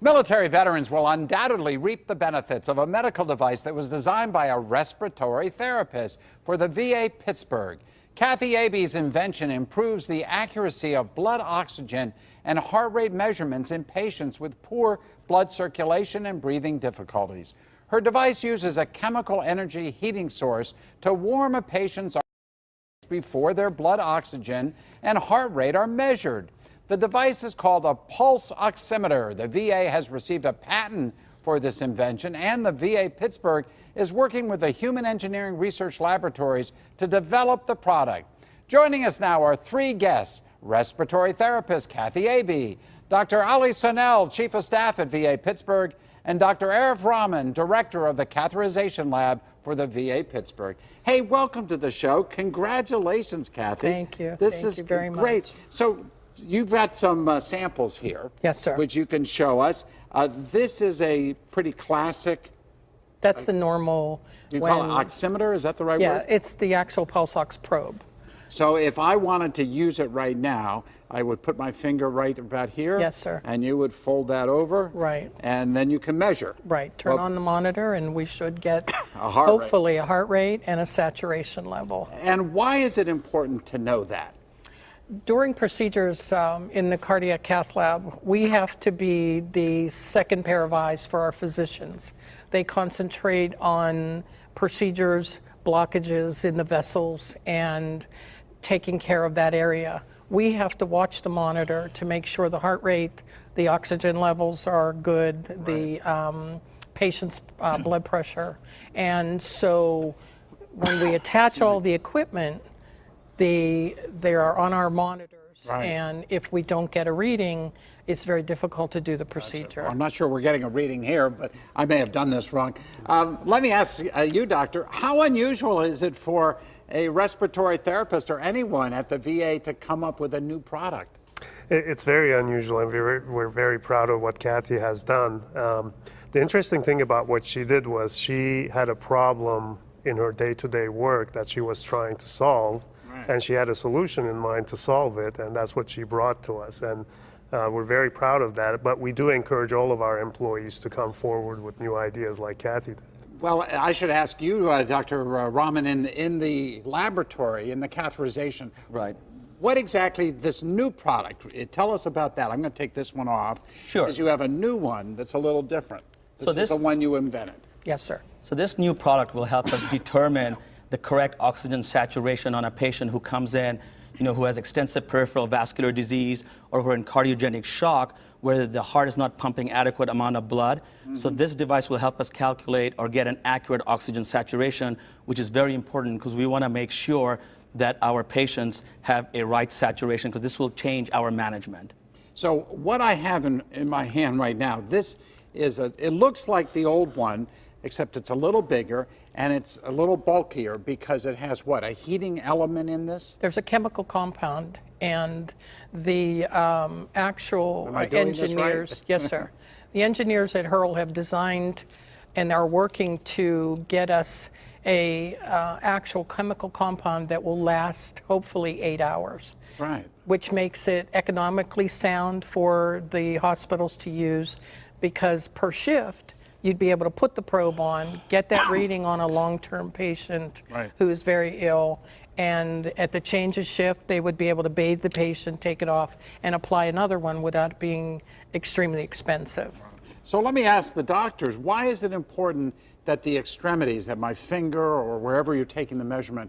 Military veterans will undoubtedly reap the benefits of a medical device that was designed by a respiratory therapist for the VA Pittsburgh. Kathy Aby's invention improves the accuracy of blood oxygen and heart rate measurements in patients with poor blood circulation and breathing difficulties. Her device uses a chemical energy heating source to warm a patient's before their blood oxygen and heart rate are measured. The device is called a pulse oximeter. The VA has received a patent for this invention, and the VA Pittsburgh is working with the Human Engineering Research Laboratories to develop the product. Joining us now are three guests: respiratory therapist Kathy Aby, Dr. Ali Sonel, Chief of Staff at VA Pittsburgh, and Dr. Arif Rahman, Director of the Catheterization Lab for the VA Pittsburgh. Hey, welcome to the show. Congratulations, Kathy. Thank you. This is very great. Much. So you've got some samples here. Yes, sir. Which you can show us. This is a pretty classic. That's the normal. Do you call it oximeter? Is that the right word? Yeah, it's the actual pulse ox probe. So if I wanted to use it right now, I would put my finger right about here. Yes, sir. And you would fold that over. Right. And then you can measure. Right. Turn on the monitor, and we should get hopefully a heart rate and a saturation level. And why is it important to know that? During procedures in the cardiac cath lab, we have to be the second pair of eyes for our physicians. They concentrate on procedures, blockages in the vessels, and taking care of that area. We have to watch the monitor to make sure the heart rate, the oxygen levels are good, right, the patient's blood pressure. And so when we attach all the equipment, they are on our monitors, right, and if we don't get a reading, it's very difficult to do the procedure. I'm not sure we're getting a reading here, but I may have done this wrong. Let me ask you, doctor, how unusual is it for a respiratory therapist or anyone at the VA to come up with a new product? It's very unusual, and we're very proud of what Kathy has done. The interesting thing about what she did was she had a problem in her day-to-day work that she was trying to solve, right, and she had a solution in mind to solve it, and that's what she brought to us. And we're very proud of that, but we do encourage all of our employees to come forward with new ideas like Kathy did. Well, I should ask you, Dr. Rahman, in the laboratory, in the catheterization, right, what exactly this new product, tell us about that. I'm going to take this one off. Sure. Because you have a new one that's a little different. This is the one you invented. Yes, sir. So this new product will help us determine the correct oxygen saturation on a patient who comes in, who has extensive peripheral vascular disease or who are in cardiogenic shock, where the heart is not pumping adequate amount of blood. Mm-hmm. So this device will help us calculate or get an accurate oxygen saturation, which is very important because we want to make sure that our patients have a right saturation, because this will change our management. So what I have in my hand right now, this is it looks like the old one, except it's a little bigger and it's a little bulkier because it has what, a heating element in this? There's a chemical compound, and the actual engineers, yes, sir. The engineers at Hurl have designed and are working to get us a actual chemical compound that will last hopefully 8 hours. Right. Which makes it economically sound for the hospitals to use, because per shift, you'd be able to put the probe on, get that reading on a long-term patient, right, who is very ill, and at the change of shift, they would be able to bathe the patient, take it off, and apply another one without being extremely expensive. So let me ask the doctors, why is it important that the extremities, that my finger or wherever you're taking the measurement,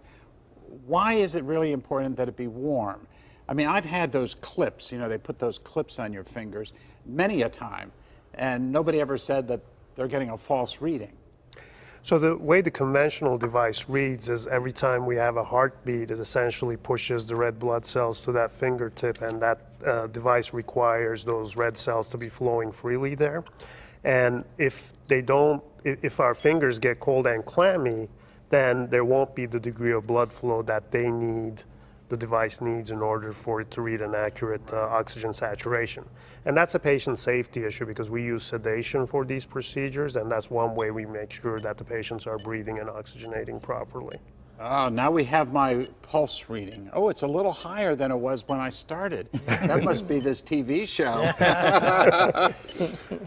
why is it really important that it be warm? I mean, I've had those clips, they put those clips on your fingers many a time, and nobody ever said that they're getting a false reading. So the way the conventional device reads is every time we have a heartbeat, it essentially pushes the red blood cells to that fingertip, and that device requires those red cells to be flowing freely there. And if our fingers get cold and clammy, then there won't be the degree of blood flow that the device needs in order for it to read an accurate oxygen saturation. And that's a patient safety issue because we use sedation for these procedures, and that's one way we make sure that the patients are breathing and oxygenating properly. Oh, now we have my pulse reading. Oh, it's a little higher than it was when I started. That must be this TV show.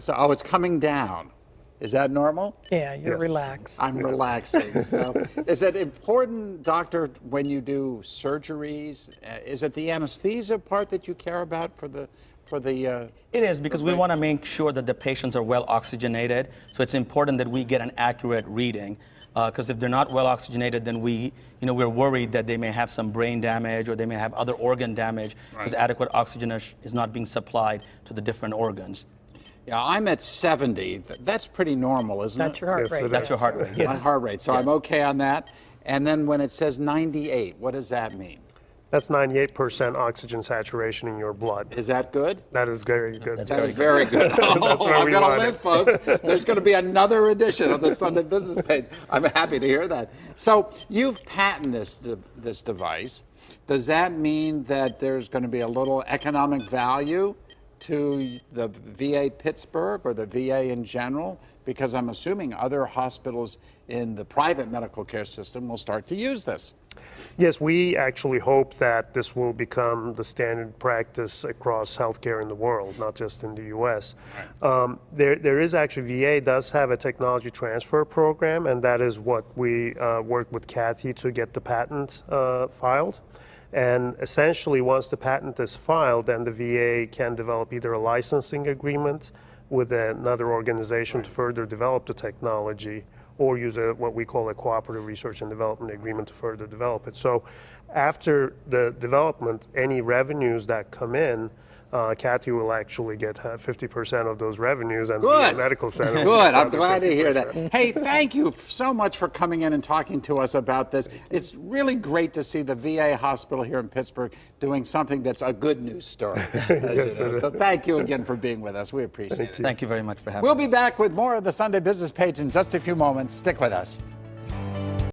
So, oh, it's coming down. Is that normal? Yeah, you're Yes. relaxed. I'm relaxing. So, is it important, doctor, when you do surgeries? Is it the anesthesia part that you care about for the? It is, because we want to make sure that the patients are well oxygenated. So it's important that we get an accurate reading. Because if they're not well oxygenated, then we're worried that they may have some brain damage or they may have other organ damage because adequate oxygen is not being supplied to the different organs. Yeah, I'm at 70. That's pretty normal, isn't That's it? your heart Yes, rate. it That's your heart rate. My heart rate. So I'm okay on that. And then when it says 98, what does that mean? That's 98% oxygen saturation in your blood. Is that good? That is very good. That is very good. That's where I'm we going to want live, it. folks. There's going to be another edition of the Sunday Business Page. I'm happy to hear that. So you've patented this device. Does that mean that there's going to be a little economic value to the VA Pittsburgh or the VA in general? Because I'm assuming other hospitals in the private medical care system will start to use this. Yes, we actually hope that this will become the standard practice across healthcare in the world, not just in the U.S. There is actually, VA does have a technology transfer program, and that is what we work with Kathy to get the patent filed. And essentially, once the patent is filed, then the VA can develop either a licensing agreement with another organization to further develop the technology, or use what we call a cooperative research and development agreement to further develop it. So after the development, any revenues that come in, Kathy will actually get 50% of those revenues, and Good. the medical center. Good. I'm glad to hear that. Hey, thank you so much for coming in and talking to us about this. It's really great to see the VA hospital here in Pittsburgh doing something that's a good news story. Yes, it is. So thank you again for being with us. We appreciate it. Thank you very much for having us. We'll be back with more of the Sunday Business Page in just a few moments. Stick with us.